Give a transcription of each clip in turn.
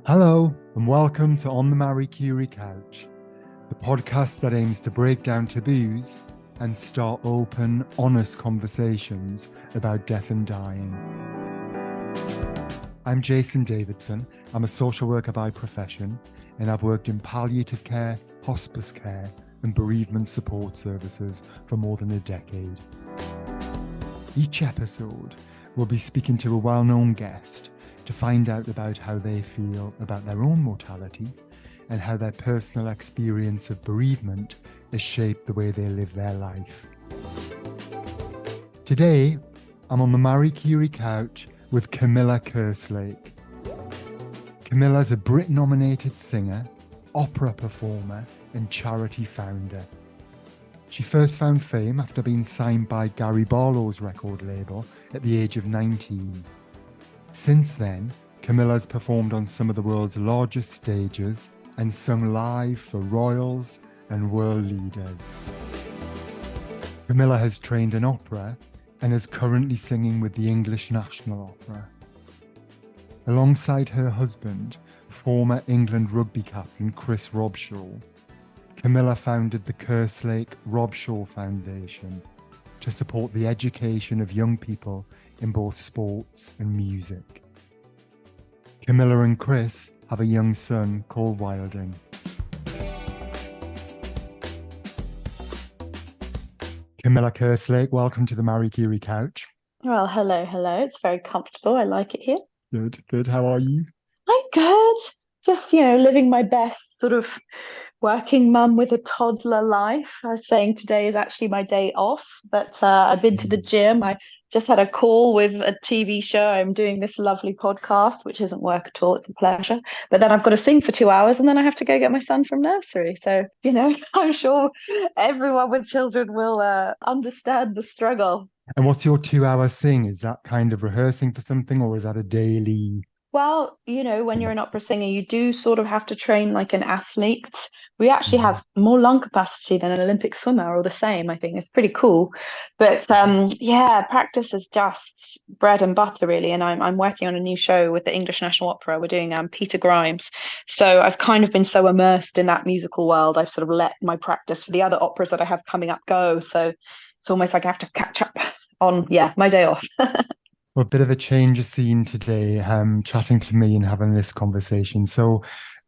Hello, and welcome to On the Marie Curie Couch, the podcast that aims to break down taboos and start open, honest conversations about death and dying. I'm Jason Davidson. I'm a social worker by profession, and I've worked in palliative care, hospice care, and bereavement support services for more than a decade. Each episode, we'll be speaking to a well-known guest to find out about how they feel about their own mortality and how their personal experience of bereavement has shaped the way they live their life. Today, I'm on the Marie Curie Couch with Camilla Kerslake. Camilla's a Brit-nominated singer, opera performer, and charity founder. She first found fame after being signed by Gary Barlow's record label at the age of 19. Since then, Camilla's performed on some of the world's largest stages and sung live for royals and world leaders. Camilla has trained in opera and is currently singing with the English National Opera. Alongside her husband, former England rugby captain Chris Robshaw, Camilla founded the Kerslake Robshaw Foundation to support the education of young people in both sports and music. Camilla and Chris have a young son called Wilding. Camilla Kerslake, welcome to the Marie Curie Couch. Well, hello. It's very comfortable. I like it here. Good. How are you? I'm good. Just, living my best sort of working mum with a toddler life. I was saying today is actually my day off, but I've been to the gym. I just had a call with a TV show. I'm doing this lovely podcast, which isn't work at all. It's a pleasure. But then I've got to sing for 2 hours and then I have to go get my son from nursery. So, I'm sure everyone with children will understand the struggle. And what's your 2 hour sing? Is that kind of rehearsing for something, or is that a daily? Well, when you're an opera singer, you do sort of have to train like an athlete. We actually have more lung capacity than an Olympic swimmer, or the same. I think it's pretty cool. But yeah, practice is just bread and butter, really. And I'm working on a new show with the English National Opera. We're doing Peter Grimes. So I've kind of been so immersed in that musical world, I've sort of let my practice for the other operas that I have coming up go. So it's almost like I have to catch up on, my day off. Well, a bit of a change of scene today, chatting to me and having this conversation. So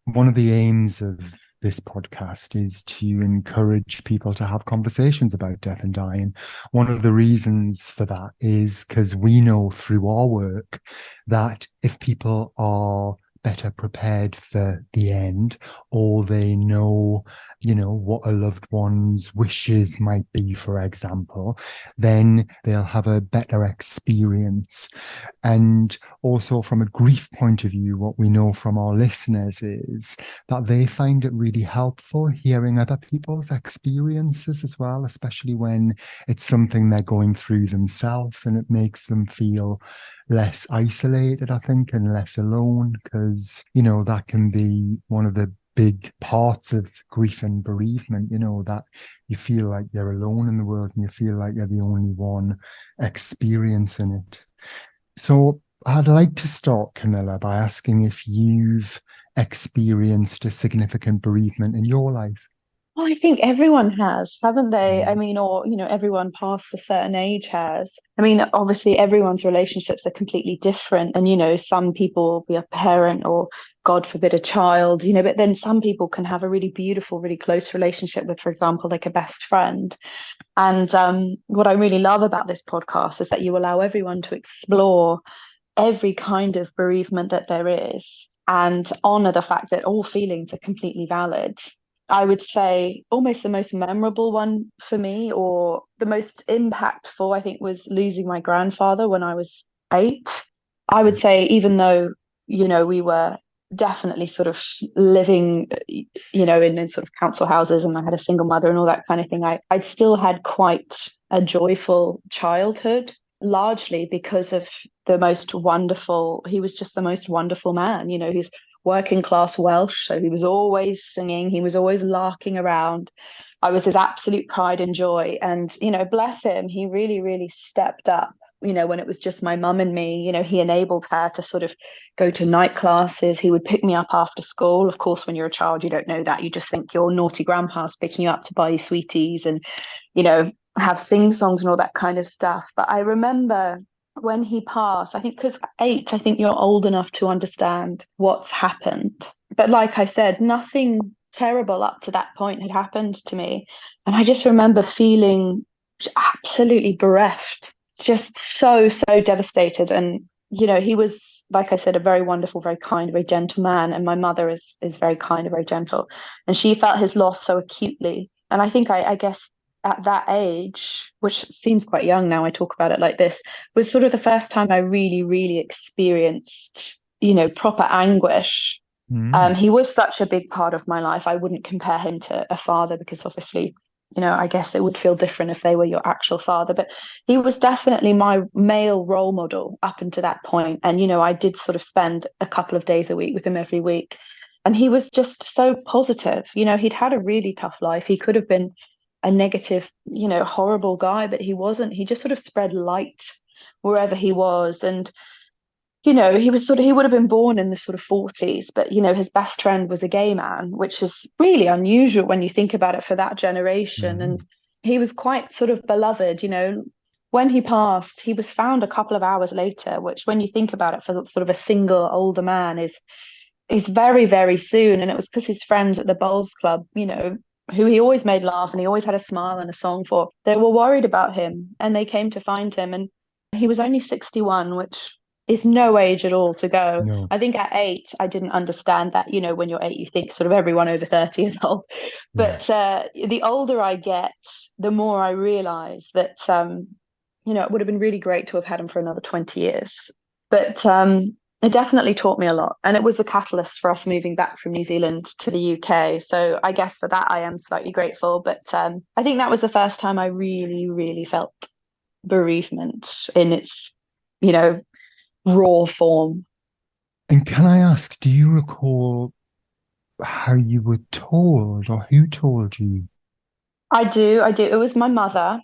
one of the aims of this podcast is to encourage people to have conversations about death and dying. One of the reasons for that is because we know through our work that if people are better prepared for the end, or they know, what a loved one's wishes might be, for example, then they'll have a better experience. And also from a grief point of view, what we know from our listeners is that they find it really helpful hearing other people's experiences as well, especially when it's something they're going through themselves, and it makes them feel less isolated, I think, and less alone, because, that can be one of the big parts of grief and bereavement, that you feel like you're alone in the world and you feel like you're the only one experiencing it. So I'd like to start, Camilla, by asking if you've experienced a significant bereavement in your life. Well, I think everyone has, haven't they? I mean, or, everyone past a certain age has. I mean, obviously, everyone's relationships are completely different. And, some people will be a parent or, God forbid, a child, but then some people can have a really beautiful, really close relationship with, for example, like a best friend. And what I really love about this podcast is that you allow everyone to explore every kind of bereavement that there is and honor the fact that all feelings are completely valid. I would say almost the most memorable one for me, or the most impactful, I think, was losing my grandfather when I was 8. I would say, even though, we were definitely sort of living, in sort of council houses, and I had a single mother and all that kind of thing, I'd still had quite a joyful childhood, largely because of he was just the most wonderful man. He's working class Welsh, so he was always singing, he was always larking around. I was his absolute pride and joy, and bless him, he really, really stepped up when it was just my mum and me, he enabled her to sort of go to night classes. He would pick me up after school. Of course, when you're a child, you don't know that. You just think your naughty grandpa's picking you up to buy you sweeties and, have sing songs and all that kind of stuff. But I remember when he passed, I think because 8, I think you're old enough to understand what's happened. But like I said, nothing terrible up to that point had happened to me. And I just remember feeling absolutely bereft, just so, so devastated. And, he was, like I said, a very wonderful, very kind, very gentle man. And my mother is very kind and very gentle. And she felt his loss so acutely. And I think I guess at that age, which seems quite young now, I talk about it like this, was sort of the first time I really, really experienced, proper anguish. Mm. He was such a big part of my life. I wouldn't compare him to a father because obviously, I guess it would feel different if they were your actual father, but he was definitely my male role model up until that point. And, I did sort of spend a couple of days a week with him every week. And he was just so positive. He'd had a really tough life. He could have been a negative, horrible guy, but he wasn't. He just sort of spread light wherever he was. And he would have been born in the sort of 40s, but his best friend was a gay man, which is really unusual when you think about it for that generation. Mm. And he was quite sort of beloved. When he passed, he was found a couple of hours later, which when you think about it for sort of a single older man is very, very soon. And it was because his friends at the bowls club, who he always made laugh and he always had a smile and a song for, they were worried about him and they came to find him. And he was only 61, which is no age at all to go. No. I think at 8, I didn't understand that, when you're 8, you think sort of everyone over 30 is old. Yeah. But the older I get, the more I realize that, it would have been really great to have had him for another 20 years. But it definitely taught me a lot. And it was the catalyst for us moving back from New Zealand to the UK. So I guess for that, I am slightly grateful. But I think that was the first time I really, really felt bereavement in its, raw form. And can I ask, do you recall how you were told or who told you? I do. It was my mother.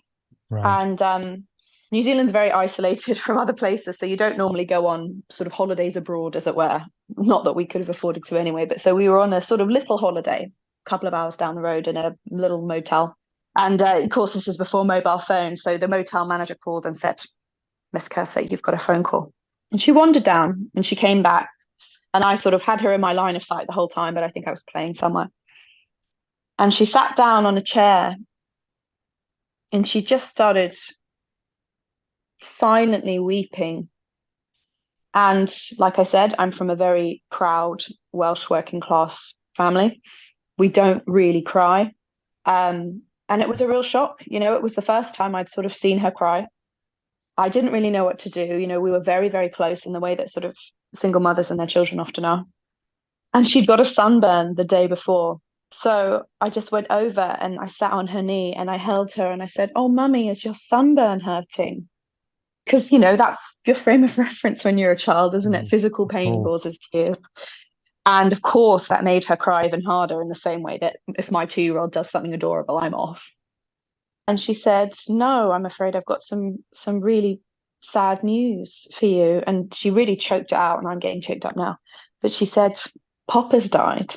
Right. And New Zealand's very isolated from other places. So you don't normally go on sort of holidays abroad, as it were. Not that we could have afforded to anyway. But so we were on a sort of little holiday, a couple of hours down the road in a little motel. And of course, this is before mobile phones. So the motel manager called and said, Miss Kerslake, you've got a phone call. And she wandered down and she came back. And I sort of had her in my line of sight the whole time, but I think I was playing somewhere. And she sat down on a chair and she just started silently weeping. And like I said, I'm from a very proud Welsh working class family. We don't really cry. And it was a real shock. It was the first time I'd sort of seen her cry. I didn't really know what to do. We were very, very close in the way that sort of single mothers and their children often are. And she'd got a sunburn the day before. So I just went over and I sat on her knee and I held her and I said, "Oh, mummy, is your sunburn hurting?" Because, that's your frame of reference when you're a child, isn't it? Yes, Physical of pain course. causes tears. And of course, that made her cry even harder in the same way that if my 2-year-old does something adorable, I'm off. And she said, "No, I'm afraid I've got some really sad news for you." And she really choked it out, and I'm getting choked up now. But she said, "Papa's died."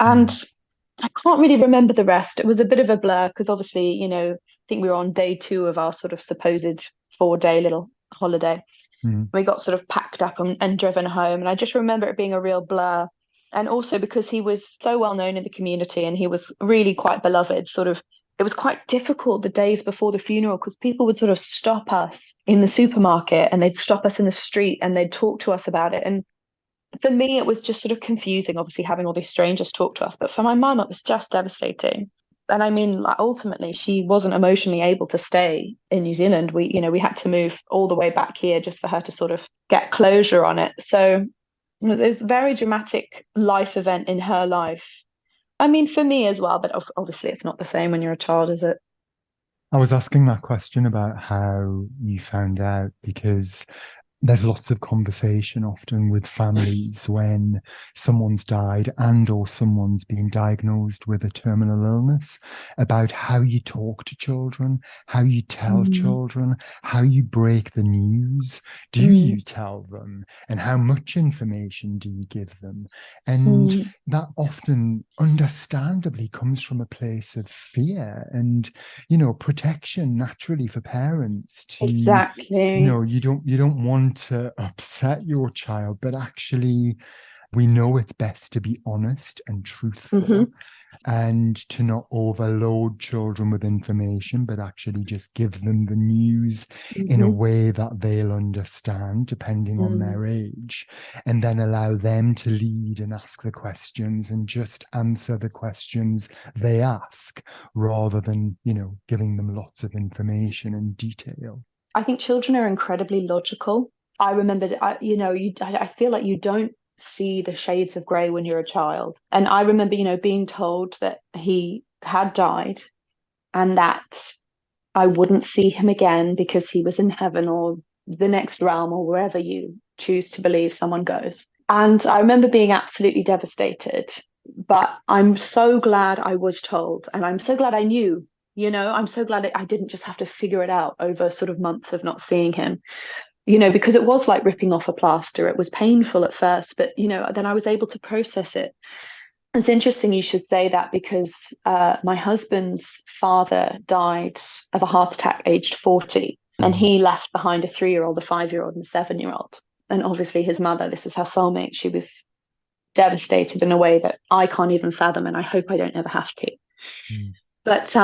And Mm. I can't really remember the rest. It was a bit of a blur because obviously, I think we were on day 2 of our sort of supposed 4-day little holiday. Mm. We got sort of packed up and driven home. And I just remember it being a real blur. And also because he was so well known in the community and he was really quite beloved, sort of, it was quite difficult the days before the funeral because people would sort of stop us in the supermarket and they'd stop us in the street and they'd talk to us about it. And for me, it was just sort of confusing, obviously, having all these strangers talk to us. But for my mum, it was just devastating. And I mean, like, ultimately, she wasn't emotionally able to stay in New Zealand. We had to move all the way back here just for her to sort of get closure on it. So it was a very dramatic life event in her life. I mean, for me as well, but obviously, it's not the same when you're a child, is it? I was asking that question about how you found out because there's lots of conversation often with families when someone's died and or someone's been diagnosed with a terminal illness about how you talk to children, how you tell Mm, children, how you break the news. Do mm, you tell them? And how much information do you give them? And mm. that often understandably comes from a place of fear and, protection naturally for parents to, Exactly. you don't want to upset your child, but actually we know it's best to be honest and Hmm. truthful and to not overload children with information, but actually just give them the news in a Hmm. way that they'll understand, depending on Mm. their age, and then allow them to lead and ask the questions and just answer the questions they ask rather than, giving them lots of information and detail. I think children are incredibly logical. I remember, I feel like you don't see the shades of grey when you're a child. And I remember, being told that he had died and that I wouldn't see him again because he was in heaven or the next realm or wherever you choose to believe someone goes. And I remember being absolutely devastated. But I'm so glad I was told, and I'm so glad I knew. I'm so glad I didn't just have to figure it out over sort of months of not seeing him, because it was like ripping off a plaster. It was painful at first, but, then I was able to process it. It's interesting you should say that because my husband's father died of a heart attack aged 40, and Mm, he left behind a 3-year-old, a 5-year-old, and a 7-year-old. And obviously, his mother, this is her soulmate. She was devastated in a way that I can't even fathom, and I hope I don't ever have to. mm, But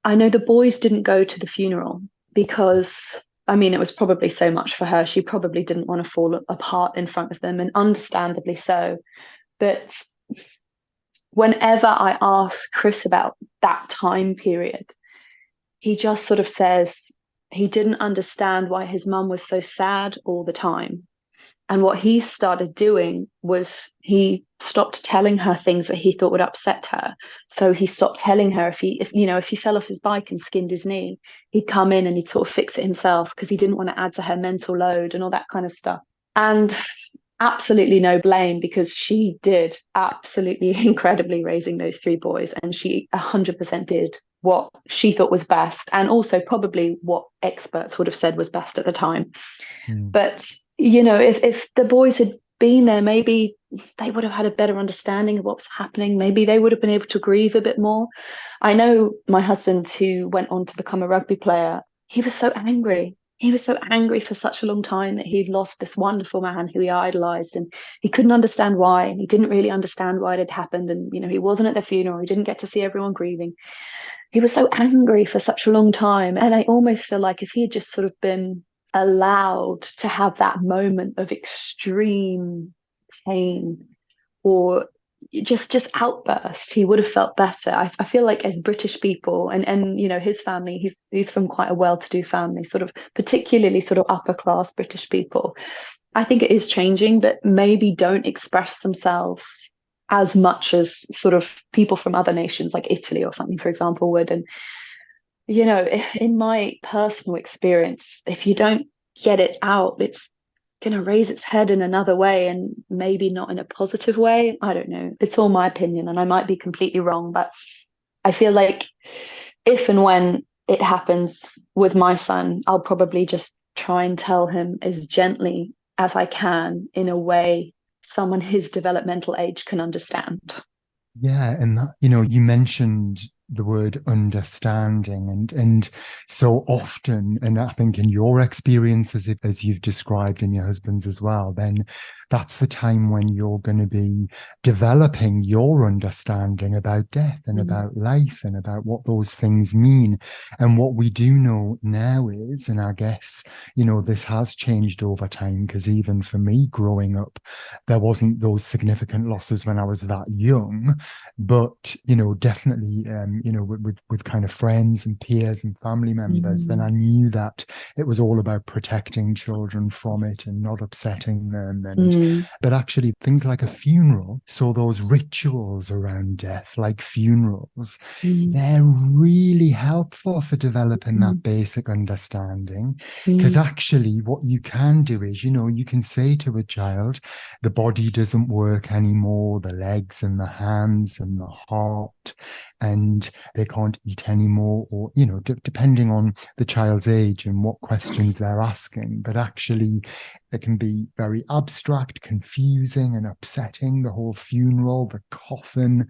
I know the boys didn't go to the funeral because, I mean, it was probably so much for her. She probably didn't want to fall apart in front of them, and understandably so. But whenever I ask Chris about that time period, he just sort of says he didn't understand why his mum was so sad all the time. And what he started doing was he stopped telling her things that he thought would upset her. So he stopped telling her if he fell off his bike and skinned his knee, he'd come in and he'd sort of fix it himself because he didn't want to add to her mental load and all that kind of stuff. And absolutely no blame because she did absolutely incredibly raising those three boys, and she 100% did what she thought was best, and also probably what experts would have said was best at the time. mm. But if the boys had been there, maybe they would have had a better understanding of what was happening. Maybe they would have been able to grieve a bit more. I know my husband, who went on to become a rugby player, he was so angry. He was so angry for such a long time that he'd lost this wonderful man who he idolized, and he couldn't understand why, and he didn't really understand why it had happened. And he wasn't at the funeral. He didn't get to see everyone grieving. He was so angry for such a long time. And I almost feel like if he had just sort of been allowed to have that moment of extreme pain or just outburst, he would have felt better. I feel like as British people, and his family, he's from quite a well-to-do family, sort of particularly sort of upper class British people. I think it is changing, but maybe don't express themselves as much as sort of people from other nations like Italy or something, for example, would. And in my personal experience, if you don't get it out, it's going to raise its head in another way, and maybe not in a positive way. I don't know. It's all my opinion, and I might be completely wrong, but I feel like if and when it happens with my son, I'll probably just try and tell him as gently as I can in a way someone his developmental age can understand. Yeah, and that, you mentioned the word understanding and so often, and I think in your experience as you've described in your husband's as well, then that's the time when you're going to be developing your understanding about death and Mm, about life and about what those things mean. And what we do know now is, and I guess, this has changed over time because even for me growing up, there wasn't those significant losses when I was that young. But, definitely, with kind of friends and peers and family members, then Mm, I knew that it was all about protecting children from it and not upsetting them. mm, But actually, things like a funeral, so those rituals around death, like funerals, mm, they're really helpful for developing that mm, basic understanding. Because mm, actually, what you can do is, you can say to a child, the body doesn't work anymore, the legs and the hands and the heart, and they can't eat anymore, or, depending on the child's age and what questions they're asking. But actually, it can be very abstract, confusing, and upsetting, the whole funeral, the coffin.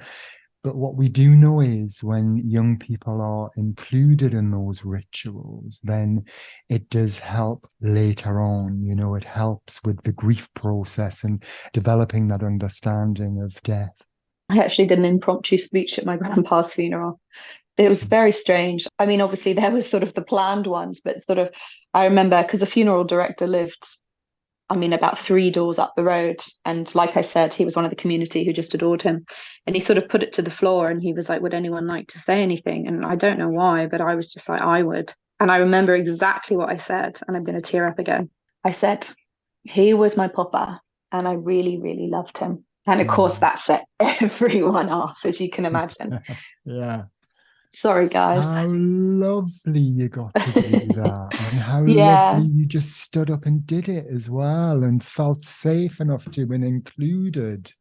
But what we do know is when young people are included in those rituals, then it does help later on. It helps with the grief process and developing that understanding of death. I actually did an impromptu speech at my grandpa's funeral. It was very strange. I mean, obviously there was sort of the planned ones, but sort of I remember because the funeral director lived, I mean, about three doors up the road. And like I said, he was one of the community who just adored him. And he sort of put it to the floor and he was like, would anyone like to say anything? And I don't know why, but I was just like, I would. And I remember exactly what I said, and I'm going to tear up again. I said, he was my papa, and I really, really loved him. And of course, Mm. that set everyone off, as you can imagine. Yeah. Sorry, guys. How lovely you got to do that. And how lovely Yeah. you just stood up and did it as well and felt safe enough to and included.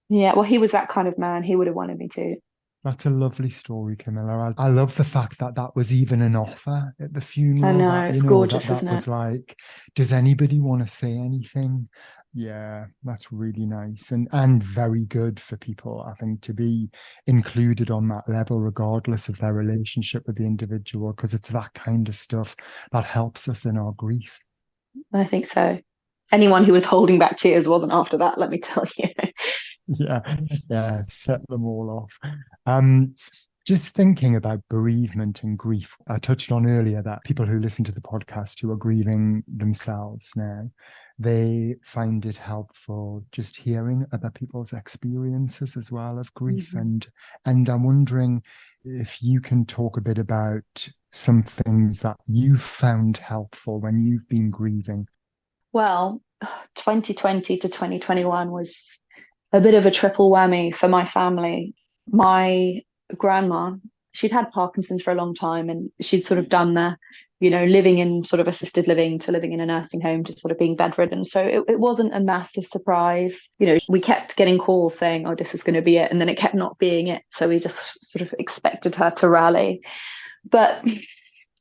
Yeah. Well, he was that kind of man. He would have wanted me to. That's a lovely story, Camilla. I love the fact that that was even an offer at the I funeral, know. that, It's that gorgeous, that isn't it? was like, does anybody want to say anything? Yeah, that's really nice and very good for people, I think, to be included on that level, regardless of their relationship with the individual, because it's that kind of stuff that helps us in our grief. I think so. Anyone who was holding back tears wasn't after that, let me tell you. Yeah, yeah, set them all off. Um, just thinking about bereavement and grief, I touched on earlier that people who listen to the podcast who are grieving themselves now, they find it helpful just hearing other people's experiences as well of grief. Mhm. And I'm wondering if you can talk a bit about some things that you found helpful when you've been grieving. Well, 2020 to 2021 was a bit of a triple whammy for my family. My grandma, she'd had Parkinson's for a long time and she'd sort of done living in sort of assisted living to living in a nursing home to sort of being bedridden. So it wasn't a massive surprise. We kept getting calls saying, oh, this is going to be it. And then it kept not being it. So we just sort of expected her to rally. But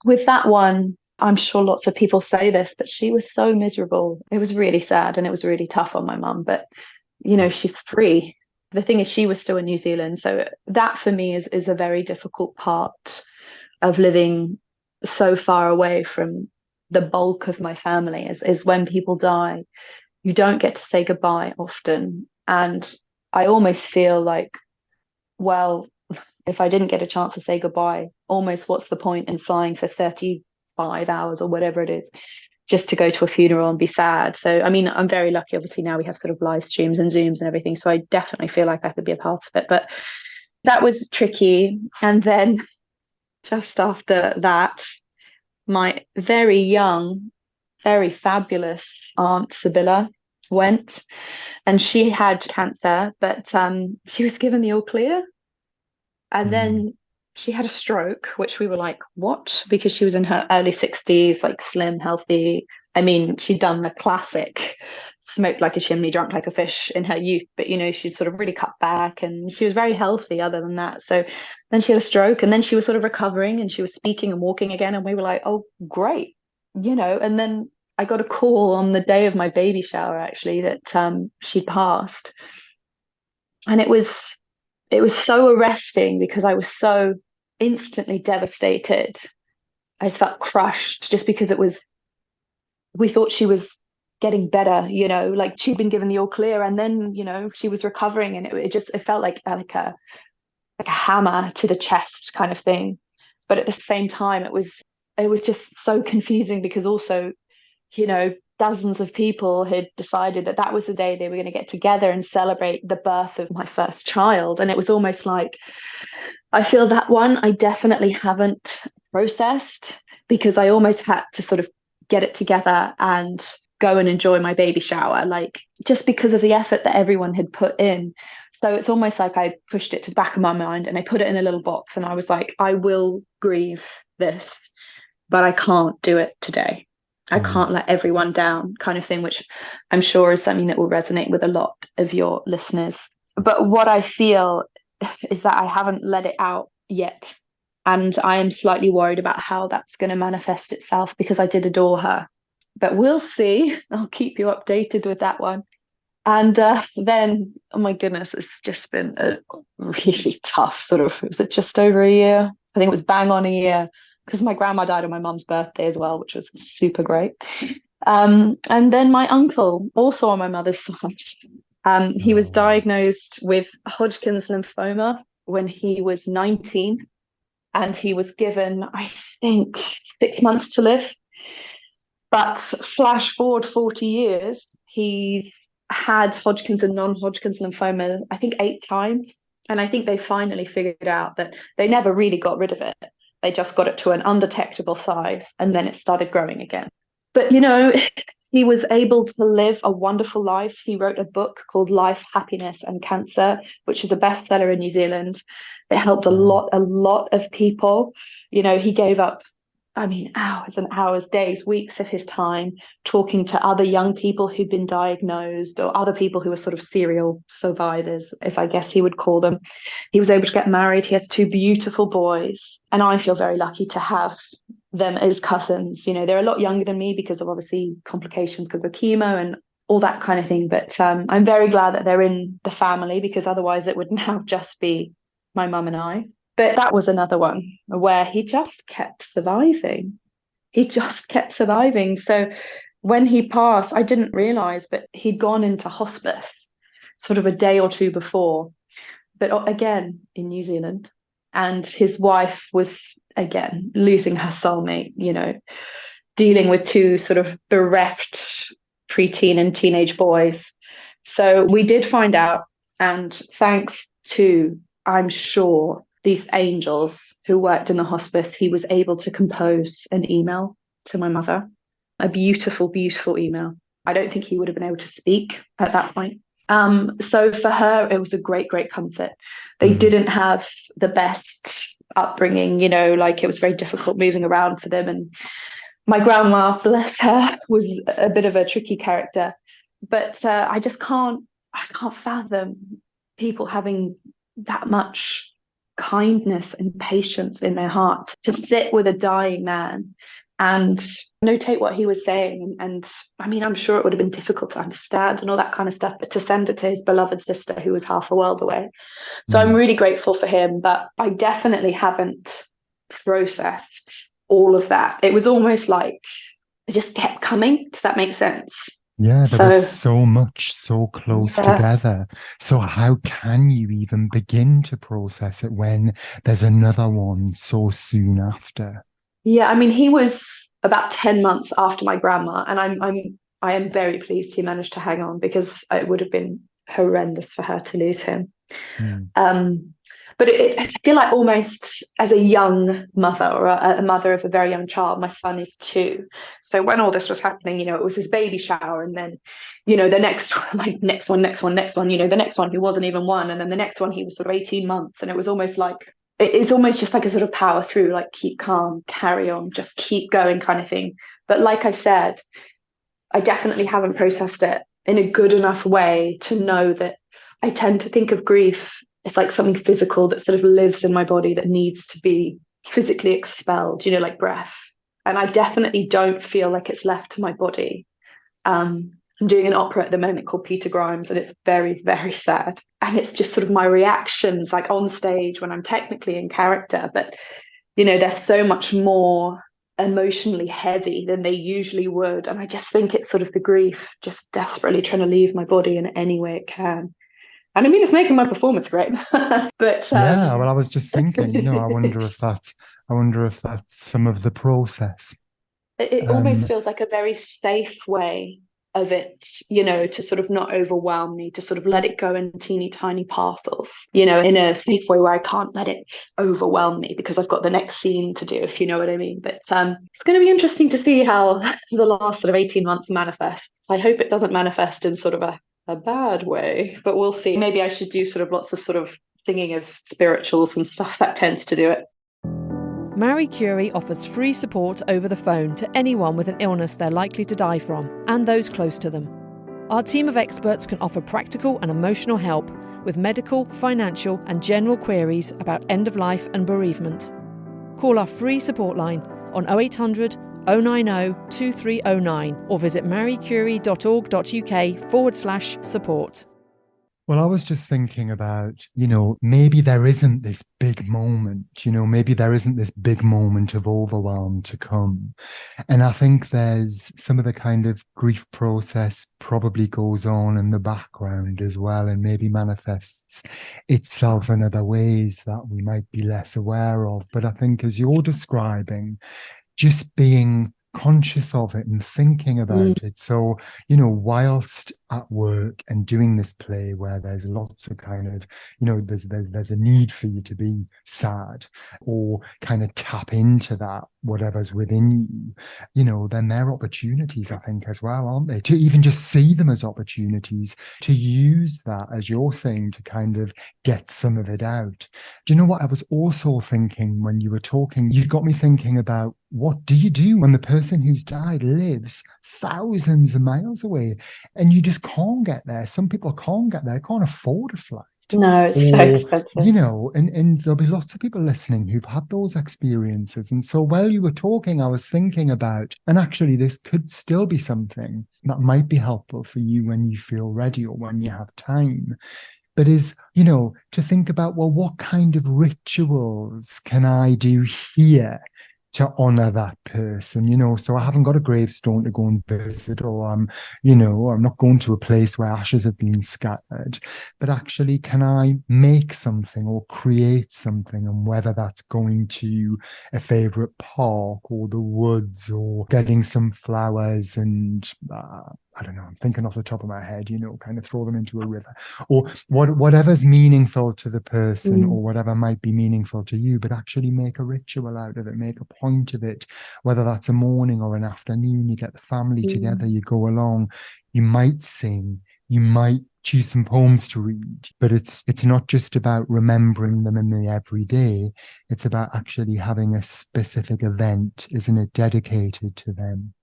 with that one, I'm sure lots of people say this, but she was so miserable. It was really sad and it was really tough on my mum. But she's free. The thing is, she was still in New Zealand. So that for me is a very difficult part of living so far away from the bulk of my family is when people die, you don't get to say goodbye often. And I almost feel like, well, if I didn't get a chance to say goodbye, almost what's the point in flying for 35 hours or whatever it is just to go to a funeral and be sad. So, I mean, I'm very lucky. Obviously, now we have sort of live streams and Zooms and everything. So I definitely feel like I could be a part of it. But that was tricky. And then just after that, my very young, very fabulous Aunt Sibylla went and she had cancer, but she was given the all clear. And Mm. then she had a stroke, which we were like, what? Because she was in her early 60s, like slim, healthy. I mean, she'd done the classic smoked like a chimney, drunk like a fish in her youth, but she'd sort of really cut back and she was very healthy other than that. So then she had a stroke and then she was sort of recovering and she was speaking and walking again. And we were like, oh, great, and then I got a call on the day of my baby shower, actually, that she'd passed. And it was so arresting because I was so instantly devastated. I just felt crushed just because we thought she was getting better, like she'd been given the all clear and then, she was recovering and it felt like a hammer to the chest kind of thing. But at the same time, it was just so confusing because also dozens of people had decided that that was the day they were going to get together and celebrate the birth of my first child. And it was almost like, I feel that one I definitely haven't processed, because I almost had to sort of get it together and go and enjoy my baby shower, like just because of the effort that everyone had put in. So it's almost like I pushed it to the back of my mind and I put it in a little box and I was like, I will grieve this, but I can't do it today. I Mm. can't let everyone down, kind of thing, which I'm sure is something that will resonate with a lot of your listeners. But what I feel is that I haven't let it out yet. And I am slightly worried about how that's going to manifest itself, because I did adore her. But we'll see. I'll keep you updated with that one. And then, oh my goodness, it's just been a really tough sort of, was it just over a year? I think it was bang on a year, because my grandma died on my mum's birthday as well, which was super great. And then my uncle, also on my mother's side, he was Oh, diagnosed with Hodgkin's lymphoma when he was 19, and he was given, I think, 6 months to live. But flash forward 40 years, he's had Hodgkin's and non-Hodgkin's lymphoma, I think 8 times. And I think they finally figured out that they never really got rid of it. They just got it to an undetectable size and then it started growing again. But, he was able to live a wonderful life. He wrote a book called Life, Happiness and Cancer, which is a bestseller in New Zealand. It helped wow. a lot of people. He gave up, I mean, hours and hours, days, weeks of his time talking to other young people who'd been diagnosed, or other people who were sort of serial survivors, as I guess he would call them. He was able to get married. He has two beautiful boys. And I feel very lucky to have them as cousins. They're a lot younger than me because of obviously complications because of chemo and all that kind of thing. But I'm very glad that they're in the family, because otherwise it would now just be my mum and I. But that was another one where he just kept surviving. He just kept surviving. So when he passed, I didn't realize, but he'd gone into hospice sort of a day or two before, but again in New Zealand. And his wife was again losing her soulmate, dealing with two sort of bereft preteen and teenage boys. So we did find out, and thanks to, I'm sure, these angels who worked in the hospice, he was able to compose an email to my mother, a beautiful, beautiful email. I don't think he would have been able to speak at that point. So for her, it was a great, great comfort. They Mm. didn't have the best upbringing, like it was very difficult moving around for them. And my grandma, bless her, was a bit of a tricky character. But I can't fathom people having that much kindness and patience in their heart to sit with a dying man and notate what he was saying. And I mean, I'm sure it would have been difficult to understand and all that kind of stuff, but to send it to his beloved sister who was half a world away. So I'm Mm. really grateful for him, but I definitely haven't processed all of that. It was almost like it just kept coming. Does that make sense? Yeah, there was So, so much so close yeah. together. So how can you even begin to process it when there's another one so soon after? Yeah, I mean, he was about 10 months after my grandma, and I am very pleased he managed to hang on, because it would have been horrendous for her to lose him. Mm. Um, but I feel like almost as a young mother, or a mother of a very young child, my son is 2. So when all this was happening, it was his baby shower, and then, the next one, like next one, next one, next one, the next one who wasn't even 1, and then the next one he was sort of 18 months, and it was almost like it's almost just like a sort of power through, like keep calm, carry on, just keep going kind of thing. But like I said, I definitely haven't processed it in a good enough way to know that I tend to think of grief as like something physical that sort of lives in my body that needs to be physically expelled, like breath. And I definitely don't feel like it's left to my body. I'm doing an opera at the moment called Peter Grimes, and it's very, very sad. And it's just sort of my reactions, like on stage when I'm technically in character, but they're so much more emotionally heavy than they usually would. And I just think it's sort of the grief just desperately trying to leave my body in any way it can. And I mean, it's making my performance great. But Yeah, well, I was just thinking, I wonder if that's some of the process. It almost Um, feels like a very safe way of it, to sort of not overwhelm me, to sort of let it go in teeny tiny parcels, in a safe way where I can't let it overwhelm me because I've got the next scene to do, if you know what I mean. But it's going to be interesting to see how the last sort of 18 months manifests. I hope it doesn't manifest in sort of a bad way, but we'll see. Maybe I should do sort of lots of sort of singing of spirituals and stuff that tends to do it. Marie Curie offers free support over the phone to anyone with an illness they're likely to die from and those close to them. Our team of experts can offer practical and emotional help with medical, financial and general queries about end of life and bereavement. Call our free support line on 0800 090 2309 or visit mariecurie.org.uk/support. Well, I was just thinking about, maybe there isn't this big moment, maybe there isn't this big moment of overwhelm to come. And I think there's some of the kind of grief process probably goes on in the background as well, and maybe manifests itself in other ways that we might be less aware of. But I think as you're describing, just being conscious of it and thinking about it. So, whilst at work and doing this play where there's lots of kind of, there's a need for you to be sad or kind of tap into that, whatever's within you, then they're opportunities, I think, as well, aren't they? To even just see them as opportunities, to use that, as you're saying, to kind of get some of it out. Do you know what I was also thinking when you were talking? You got me thinking about, what do you do when the person who's died lives thousands of miles away and you just can't get there? Some people can't get there, can't afford a flight. No, it's so expensive. And there'll be lots of people listening who've had those experiences. And so while you were talking, I was thinking about, and actually this could still be something that might be helpful for you when you feel ready or when you have time. But is, to think about, well, what kind of rituals can I do here to honor that person? So I haven't got a gravestone to go and visit, or I'm not going to a place where ashes have been scattered, but actually, can I make something or create something? And whether that's going to a favorite park or the woods or getting some flowers and I don't know, I'm thinking off the top of my head, kind of throw them into a river, or whatever's meaningful to the person or whatever might be meaningful to you, but actually make a ritual out of it, make a point of it, whether that's a morning or an afternoon. You get the family together, you go along, you might sing, you might choose some poems to read, but it's not just about remembering them in the everyday. It's about actually having a specific event, isn't it, dedicated to them.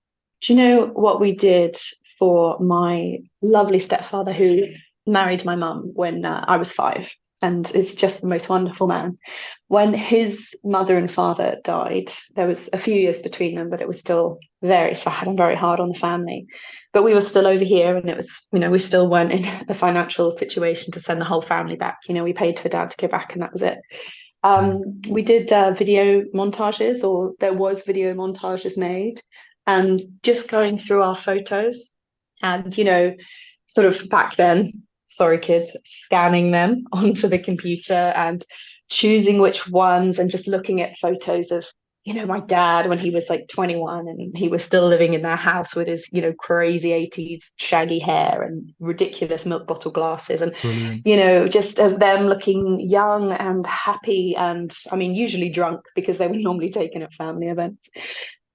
Do you know what we did for my lovely stepfather who married my mum when I was 5? And is just the most wonderful man. When his mother and father died, there was a few years between them, but it was still very sad and very hard on the family. But we were still over here, and it was, we still weren't in a financial situation to send the whole family back. We paid for dad to go back, and that was it. We did video montages, or there was video montages made, and just going through our photos and, sort of back then, sorry kids, scanning them onto the computer and choosing which ones, and just looking at photos of, my dad when he was like 21 and he was still living in their house with his, crazy 80s shaggy hair and ridiculous milk bottle glasses, and Brilliant. just of them looking young and happy, and I mean usually drunk because they were normally taken at family events.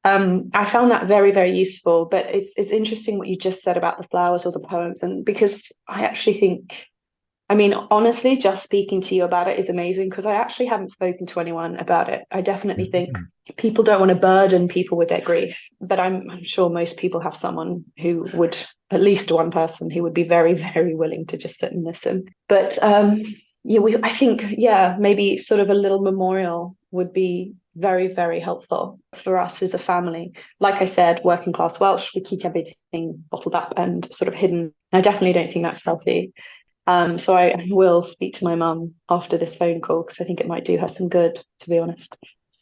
I found that very, very useful. But it's interesting what you just said about the flowers or the poems, and because I actually think, I mean, honestly, just speaking to you about it is amazing, because I actually haven't spoken to anyone about it. I definitely think people don't want to burden people with their grief, but I'm sure most people have someone who would, at least one person who would be very, very willing to just sit and listen. But I think, maybe sort of a little memorial would be very, very helpful for us as a family. Like I said, working class Welsh, we keep everything bottled up and sort of hidden. I definitely don't think that's healthy. So I will speak to my mum after this phone call, because I think it might do her some good, to be honest.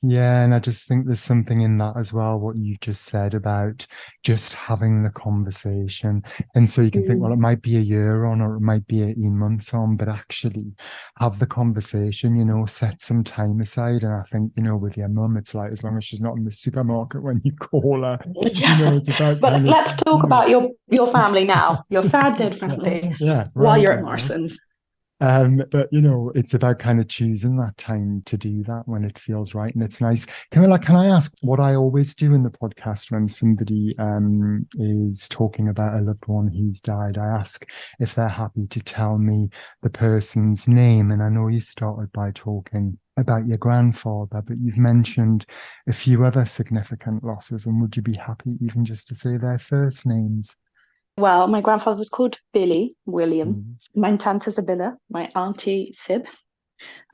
Yeah, and I just think there's something in that as well, what you just said about just having the conversation. And so you can think, well, it might be a year on or it might be 18 months on, but actually have the conversation, set some time aside. And I think, with your mum, it's like as long as she's not in the supermarket when you call her, Yeah. it's about But kind of, let's talk about your family now, your sad dead family, yeah, while right you're at now. Morrison's. But it's about kind of choosing that time to do that when it feels right and it's nice. Camilla, can I ask what I always do in the podcast when somebody is talking about a loved one who's died? I ask if they're happy to tell me the person's name. And I know you started by talking about your grandfather, but you've mentioned a few other significant losses. And would you be happy even just to say their first names? Well, my grandfather was called Billy William. Mm. My tante Isabella, my auntie Sib,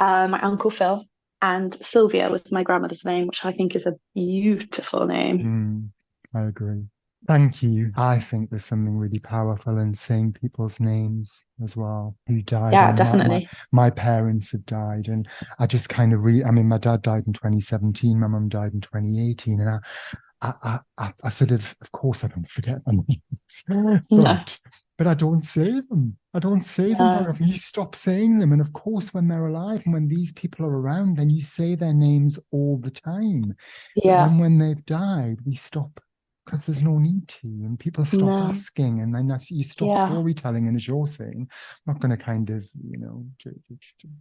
my uncle Phil, and Sylvia was my grandmother's name, which I think is a beautiful name. I agree. Thank you. I think there's something really powerful in saying people's names as well who died. I Yeah, mean, definitely. my parents had died, and I just kind of I mean, my dad died in 2017, my mum died in 2018, and I sort of course, I don't forget their names, No, but I don't say them. I don't say them very no, often. You stop saying them, and of course, when they're alive and when these people are around, then you say their names all the time. But yeah, then when they've died, we stop because there's no need to, and people stop no, asking, and then you stop yeah. storytelling. And as you're saying, I'm not going to kind of,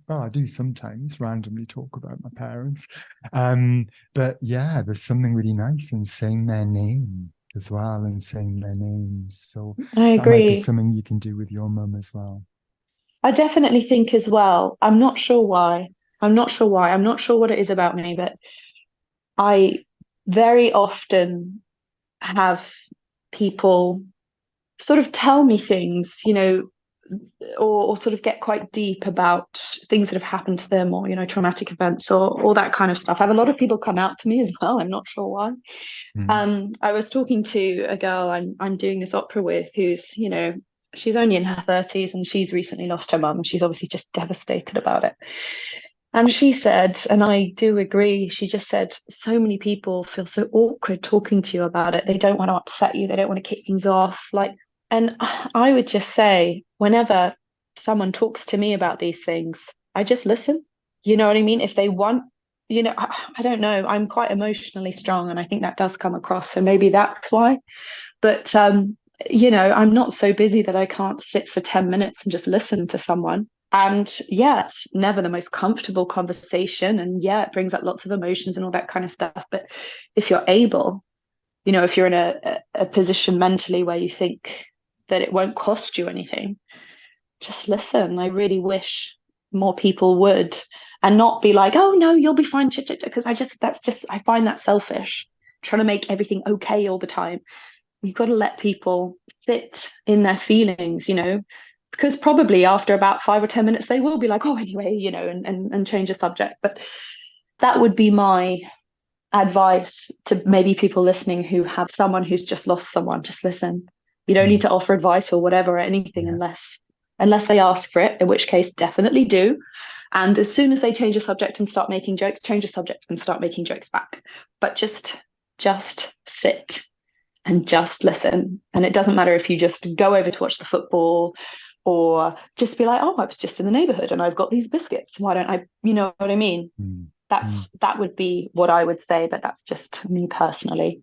well, I do sometimes randomly talk about my parents, but yeah, there's something really nice in saying their name as well and saying their names. So I that might be agree. something you can do with your mum as well. I definitely think as well. I'm not sure why. I'm not sure why. I'm not sure what it is about me, but I very often have people sort of tell me things, or sort of get quite deep about things that have happened to them or, traumatic events or all that kind of stuff. I have a lot of people come out to me as well. I'm not sure why. Mm. I was talking to a girl I'm doing this opera with who's, she's only in her 30s and she's recently lost her mum and she's obviously just devastated about it. And she said, and I do agree, she just said, so many people feel so awkward talking to you about it. They don't want to upset you, they don't want to kick things off. And I would just say, whenever someone talks to me about these things, I just listen. You know what I mean? If they want, I don't know, I'm quite emotionally strong, and I think that does come across. So maybe that's why. But I'm not so busy that I can't sit for 10 minutes and just listen to someone. And yeah, it's never the most comfortable conversation. And yeah, it brings up lots of emotions and all that kind of stuff. But if you're able, if you're in a position mentally where you think that it won't cost you anything, just listen. I really wish more people would and not be like, oh no, you'll be fine, because I find that selfish, trying to make everything okay all the time. You've got to let people sit in their feelings, because probably after about 5 or 10 minutes, they will be like, oh, anyway, and change the subject. But that would be my advice to maybe people listening who have someone who's just lost someone. Just listen. You don't need Mm. to offer advice or whatever or anything Yeah. unless they ask for it, in which case definitely do. And as soon as they change the subject and start making jokes, change the subject and start making jokes back. But just sit and just listen. And it doesn't matter if you just go over to watch the football or just be like, oh, I was just in the neighborhood and I've got these biscuits. Why don't I, you know what I mean? Mm. Mm. That would be what I would say, but that's just me personally.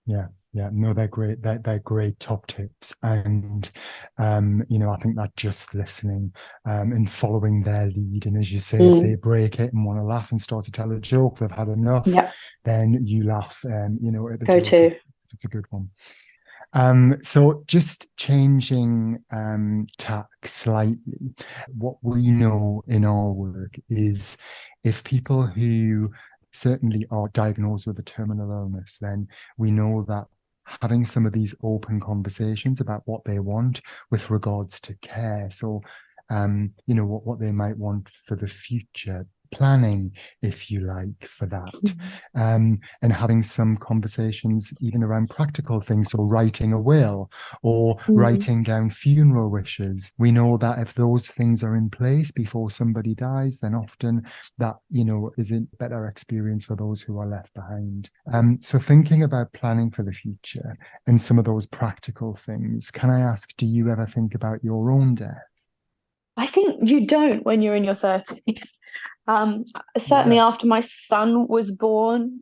Yeah, yeah, no, they're great. They're great top tips, and I think that just listening, and following their lead, and as you say, if they break it and want to laugh and start to tell a joke, they've had enough, Yeah, then you laugh, at the go joke if to. it's a good one. So just changing tack slightly, what we know in our work is if people who certainly are diagnosed with a terminal illness, then we know that having some of these open conversations about what they want with regards to care. So, what they might want for the future planning, if you like, for that. And having some conversations even around practical things, so writing a will or writing down funeral wishes. We know that if those things are in place before somebody dies, then often that, is a better experience for those who are left behind. So thinking about planning for the future and some of those practical things, can I ask, do you ever think about your own death? I think you don't when you're in your 30s. Certainly after my son was born,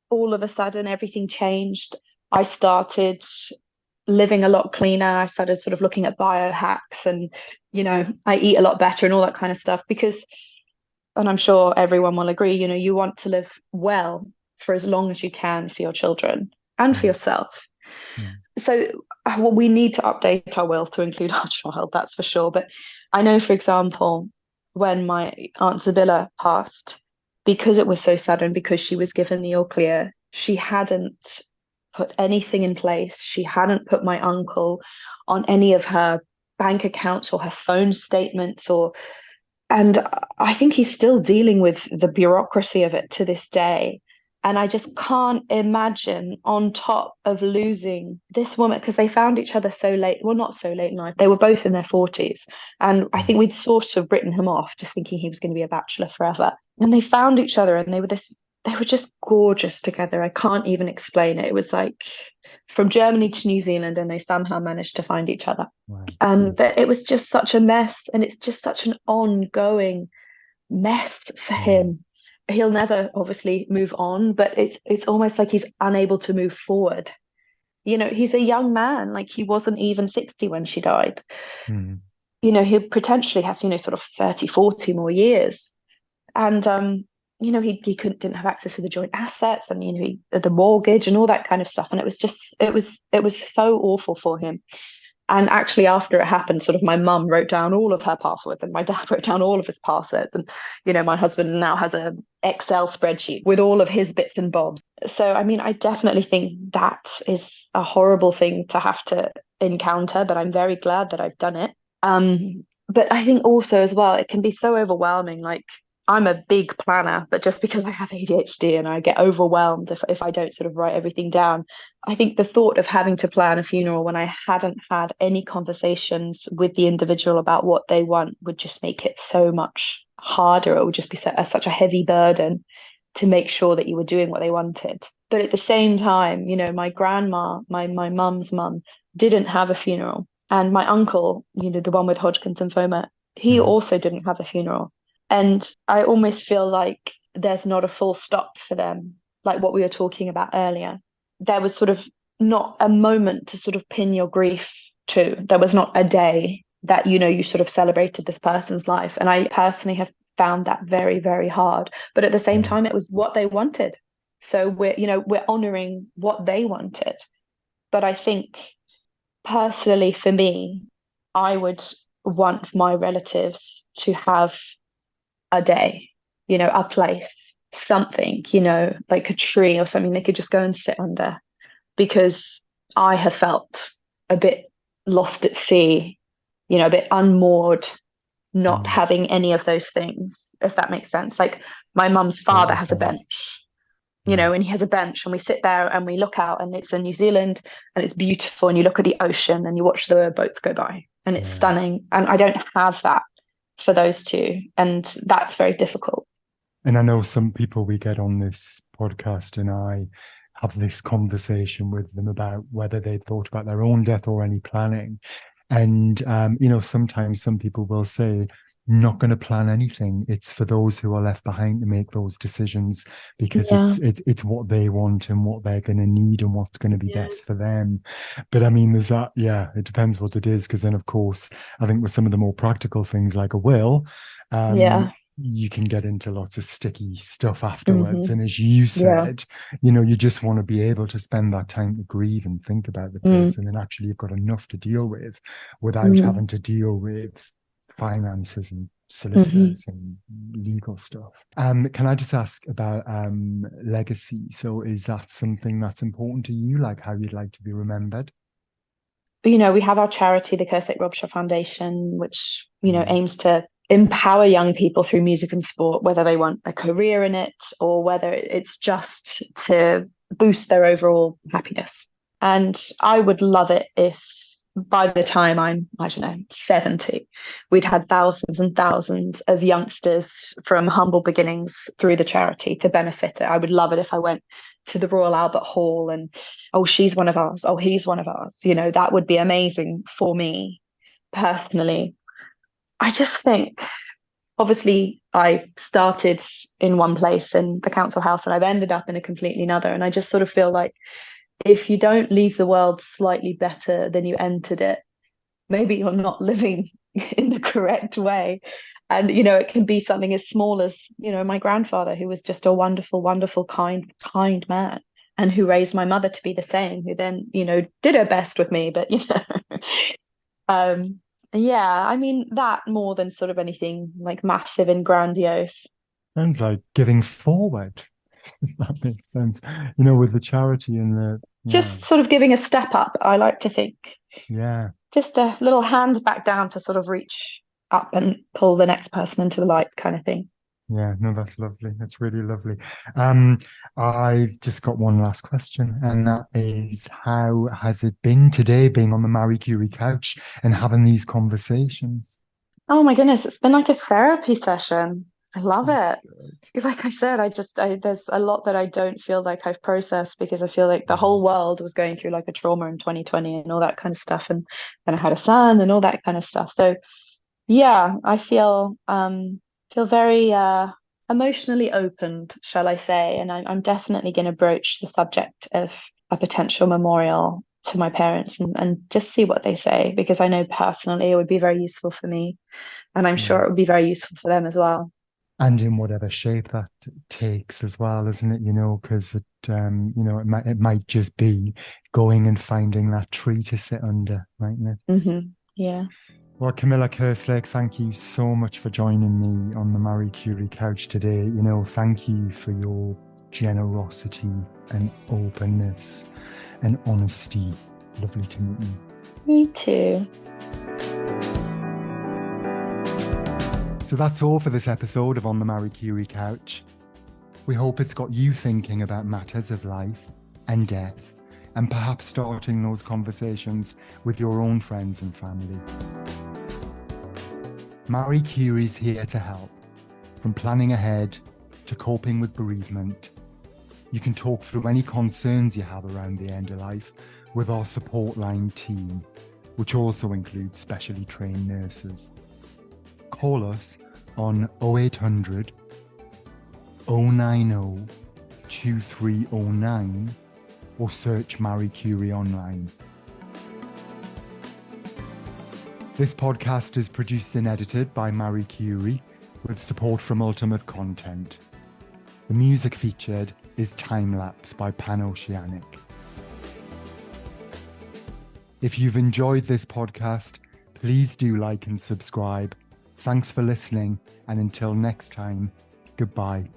all of a sudden everything changed. I started living a lot cleaner. I started sort of looking at biohacks and, I eat a lot better and all that kind of stuff because, and I'm sure everyone will agree, you want to live well for as long as you can for your children and for yourself. So we need to update our will to include our child, that's for sure. But I know, for example, when my Aunt Sibylla passed, because it was so sudden, because she was given the all clear, she hadn't put anything in place. She hadn't put my uncle on any of her bank accounts or her phone statements and I think he's still dealing with the bureaucracy of it to this day. And I just can't imagine on top of losing this woman, because they found each other so late. Well, not so late in life. They were both in their 40s. And I think we'd sort of written him off, just thinking he was going to be a bachelor forever. And they found each other and they were just gorgeous together. I can't even explain it. It was like from Germany to New Zealand, and they somehow managed to find each other. Wow. But it was just such a mess. And it's just such an ongoing mess for him. He'll never obviously move on, but it's almost like he's unable to move forward. He's a young man, like he wasn't even 60 when she died. He potentially has, sort of 30, 40 more years. And he didn't have access to the joint assets and the mortgage and all that kind of stuff. And it was so awful for him. And actually, after it happened, sort of my mum wrote down all of her passwords and my dad wrote down all of his passwords. And, my husband now has a Excel spreadsheet with all of his bits and bobs. So, I definitely think that is a horrible thing to have to encounter, but I'm very glad that I've done it. But I think also as well, it can be so overwhelming. Like, I'm a big planner, but just because I have ADHD and I get overwhelmed if I don't sort of write everything down, I think the thought of having to plan a funeral when I hadn't had any conversations with the individual about what they want would just make it so much harder. It would just be such a heavy burden to make sure that you were doing what they wanted. But at the same time, my grandma, my mum's mum, didn't have a funeral. And my uncle, the one with Hodgkin's lymphoma, he also didn't have a funeral. And I almost feel like there's not a full stop for them, like what we were talking about earlier. There was sort of not a moment to sort of pin your grief to. There was not a day that, you sort of celebrated this person's life. And I personally have found that very, very hard. But at the same time, it was what they wanted. So we're honoring what they wanted. But I think personally for me, I would want my relatives to have a day, a place, something, like a tree or something they could just go and sit under, because I have felt a bit lost at sea, a bit unmoored, not having any of those things, if that makes sense. Like my mum's father has a bench, and he has a bench and we sit there and we look out and it's in New Zealand and it's beautiful and you look at the ocean and you watch the boats go by and it's stunning. And I don't have that for those two, and that's very difficult. And I know some people we get on this podcast and I have this conversation with them about whether they thought about their own death or any planning. And, sometimes some people will say, not going to plan anything. It's for those who are left behind to make those decisions, because it's what they want and what they're going to need and what's going to be best for them. But there's that, it depends what it is, because then of course I think with some of the more practical things like a will, you can get into lots of sticky stuff afterwards. And as you said, you just want to be able to spend that time to grieve and think about the person, and actually you've got enough to deal with without having to deal with finances and solicitors and legal stuff. Can I just ask about legacy? So is that something that's important to you, like how you'd like to be remembered? We have our charity, the Kerslake Robertshaw Foundation, which aims to empower young people through music and sport, whether they want a career in it or whether it's just to boost their overall happiness. And I would love it if by the time I'm, I don't know, 70, we'd had thousands and thousands of youngsters from humble beginnings through the charity to benefit it. I would love it if I went to the Royal Albert Hall and, oh, she's one of ours, oh, he's one of ours. That would be amazing for me personally. I just think, obviously, I started in one place in the council house and I've ended up in a completely another. And I just sort of feel like if you don't leave the world slightly better than you entered it, maybe you're not living in the correct way. And, it can be something as small as, my grandfather, who was just a wonderful, wonderful, kind man, and who raised my mother to be the same, who then, did her best with me. But, yeah, I mean, that more than sort of anything like massive and grandiose. Sounds like giving forward. That makes sense. With the charity and the Just sort of giving a step up, I like to think. Yeah. Just a little hand back down to sort of reach up and pull the next person into the light kind of thing. Yeah, no, that's lovely. That's really lovely. I've just got one last question, and that is, how has it been today being on the Marie Curie couch and having these conversations? Oh my goodness, it's been like a therapy session. I love it. Like I said, there's a lot that I don't feel like I've processed because I feel like the whole world was going through like a trauma in 2020 and all that kind of stuff. And then I had a son and all that kind of stuff. So yeah, I feel very emotionally opened, shall I say. And I'm definitely going to broach the subject of a potential memorial to my parents and just see what they say, because I know personally it would be very useful for me. And I'm sure it would be very useful for them as well. And in whatever shape that takes as well, isn't it? Because it might just be going and finding that tree to sit under, mightn't it? Mm-hmm. Yeah. Well, Camilla Kerslake, thank you so much for joining me on the Marie Curie couch today. Thank you for your generosity and openness and honesty. Lovely to meet you. Me too. So that's all for this episode of On the Marie Curie Couch. We hope it's got you thinking about matters of life and death, and perhaps starting those conversations with your own friends and family. Marie Curie's here to help, from planning ahead to coping with bereavement. You can talk through any concerns you have around the end of life with our support line team, which also includes specially trained nurses. Call us on 0800 090 2309 or search Marie Curie online. This podcast is produced and edited by Marie Curie with support from Ultimate Content. The music featured is Time Lapse by Pan Oceanic. If you've enjoyed this podcast, please do like and subscribe. Thanks for listening, and until next time, goodbye.